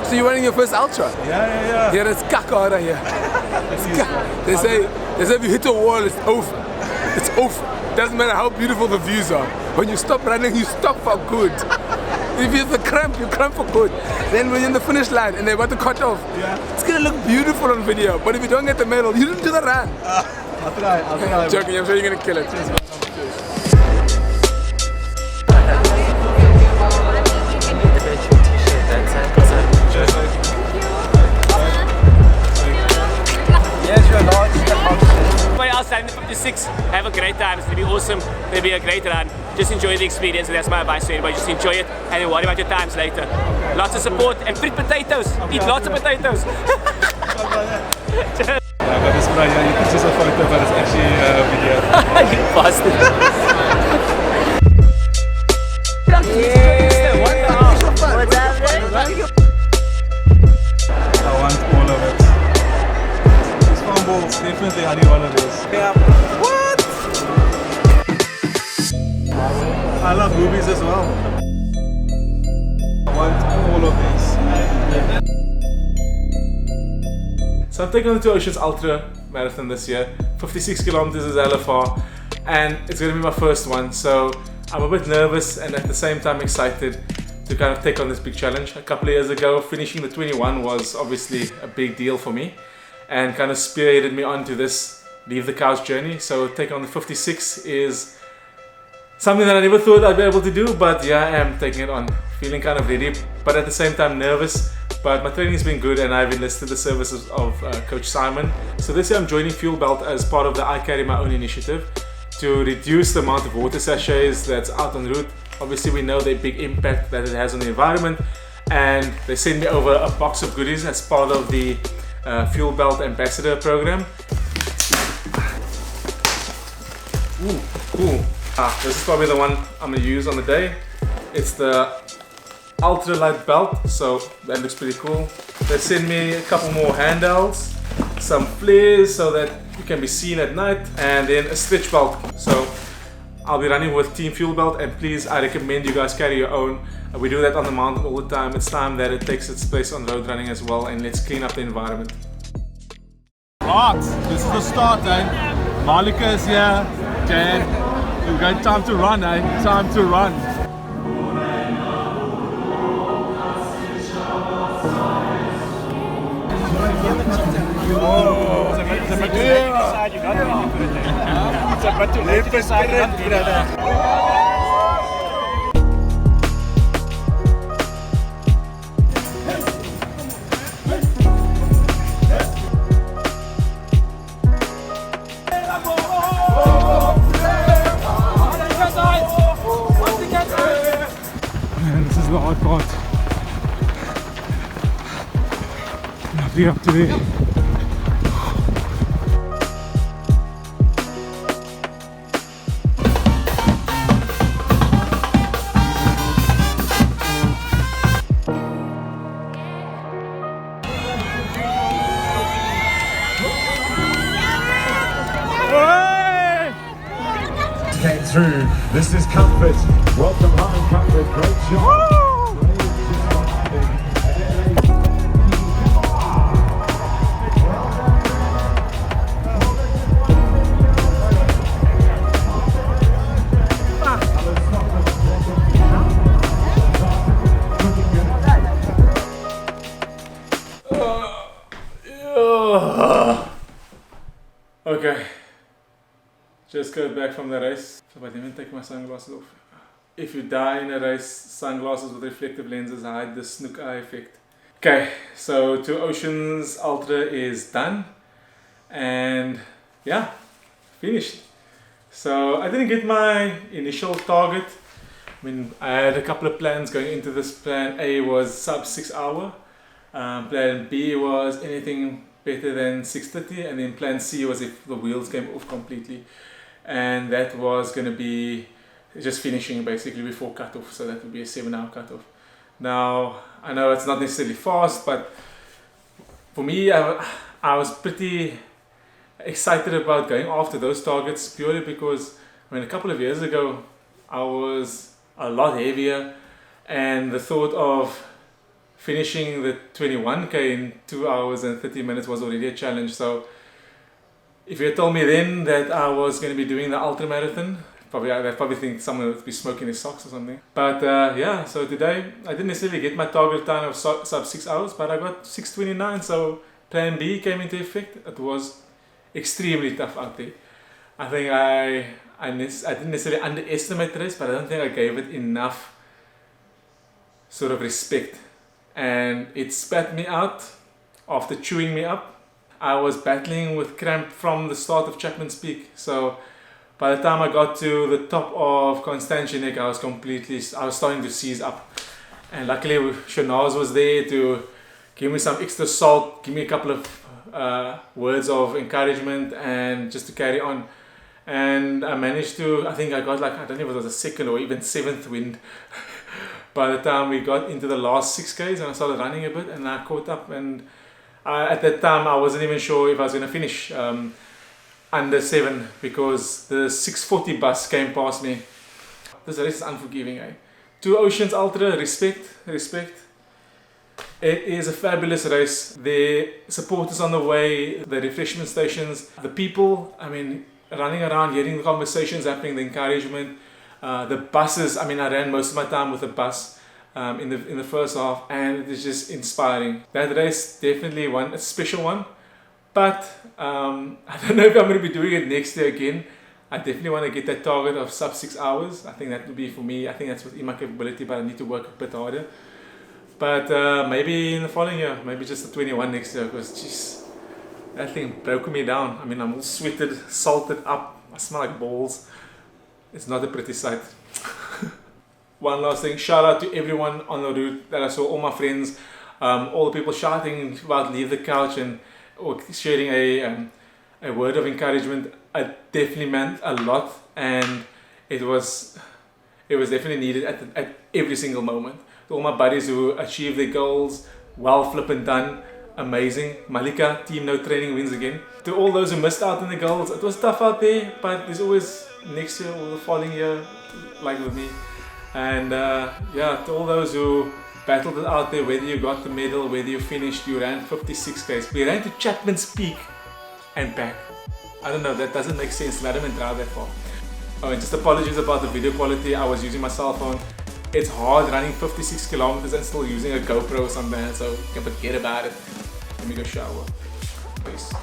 So you're running your first ultra? Yeah. Yeah, it's kaka out here. They say if you hit a wall, it's over. It's over. Doesn't matter how beautiful the views are. When you stop running, you stop for good. If you have a cramp, you cramp for good. Then when you're in the finish line and they're about to cut off, it's gonna look beautiful on video. But if you don't get the medal, you didn't do the run. I'll try. Joking, I'm sure you're gonna kill it. Outstanding 56, have a great time. It's going to be awesome. It'll be a great run. Just enjoy the experience, and that's my advice to anybody. Just enjoy it and then worry about your times later. Lots of support and fried potatoes. Eat lots of potatoes. I got this one. You can just a photo, but it's actually a video. You bastard. What's happening? I want all of it. These fumbles, definitely I need one of these. Yeah. What? I love movies as well. I want all of these. So I'm taking on the Two Oceans Ultra Marathon this year. 56 kilometers is hella far, and it's going to be my first one. So I'm a bit nervous and at the same time excited to kind of take on this big challenge. A couple of years ago, finishing the 21 was obviously a big deal for me and kind of spearheaded me onto this leave the couch journey. So taking on the 56 is something that I never thought I'd be able to do, but yeah, I am taking it on. Feeling kind of ready, but at the same time nervous. But my training's been good and I've enlisted the services of Coach Simon. So this year I'm joining Fuel Belt as part of the I Carry My Own initiative to reduce the amount of water sachets that's out en route. Obviously we know the big impact that it has on the environment, and they sent me over a box of goodies as part of the Fuel Belt Ambassador program. Ooh, cool. This is probably the one I'm gonna use on the day. It's the ultra light belt, so that looks pretty cool. They sent me a couple more handhelds, some flares so that you can be seen at night, and then a stretch belt. So I'll be running with Team Fuel Belt, and please, I recommend you guys carry your own. We do that on the mountain all the time. It's time that it takes its place on road running as well, and let's clean up the environment. Right, this is the start, eh? Malika is here, Jan. We've got time to run, eh? Time to run. Man, this is the hard part. Lovely up to there. Came through. This is Comfort. Welcome home, Comfort. Great job. Okay, just got back from the race, so I didn't take my sunglasses off. If you die in a race, sunglasses with reflective lenses hide the snook eye effect. Okay, so Two Oceans Ultra is done, and yeah, finished. So I didn't get my initial target. I mean, I had a couple of plans going into this. Plan A was sub 6 hour. Plan B was anything better than 6:30, and then plan C was if the wheels came off completely, and that was going to be just finishing basically before cutoff, so that would be a 7-hour cutoff. Now I know it's not necessarily fast, but for me I was pretty excited about going after those targets, purely because I mean a couple of years ago I was a lot heavier, and the thought of finishing the 21k in 2 hours and 30 minutes was already a challenge. So if you had told me then that I was going to be doing the ultra marathon, I'd probably think someone would be smoking his socks or something. But yeah, so today I didn't necessarily get my target time of sub 6 hours, but I got 6:29. So plan B came into effect. It was extremely tough out there. I think I didn't necessarily underestimate the race, but I don't think I gave it enough sort of respect. And it spat me out after chewing me up. I was battling with cramp from the start of Chapman's Peak. So by the time I got to the top of Constantianek, I was starting to seize up. And luckily Shanaz was there to give me some extra salt, give me a couple of words of encouragement and just to carry on. And I managed to, I think I got like, I don't know if it was a second or even seventh wind by the time we got into the last 6Ks and I started running a bit and I caught up. And at that time I wasn't even sure if I was going to finish under 7 because the 6:40 bus came past me. This race is unforgiving, eh? Two Oceans Ultra, respect. It is a fabulous race. The supporters on the way, the refreshment stations, the people, I mean, running around, hearing the conversations happening, the encouragement, the buses. I mean, I ran most of my time with a bus in the first half, and it is just inspiring. That race definitely a special one. But I don't know if I'm going to be doing it next year again. I definitely want to get that target of sub 6 hours. I think that would be for me. I think that's within my capability, but I need to work a bit harder. But maybe in the following year, maybe just the 21 next year, because jeez, that thing broke me down. I mean, I'm all sweated, salted up. I smell like balls. It's not a pretty sight. One last thing, shout out to everyone on the route that I saw, all my friends, all the people shouting about leave the couch or sharing a word of encouragement. It definitely meant a lot, and it was definitely needed at every single moment. To all my buddies who achieved their goals, well flippin' done, amazing. Malika, team no training wins again. To all those who missed out on the goals, it was tough out there, but there's always next year or the following year, like with me. And yeah, to all those who battled it out there, whether you got the medal, whether you finished, you ran 56Ks. We ran to Chapman's Peak and back. I don't know, that doesn't make sense. I didn't drive that far. Oh, and just apologies about the video quality. I was using my cell phone. It's hard running 56 kilometers and still using a GoPro or something, so you can forget about it. Let me go shower. Peace.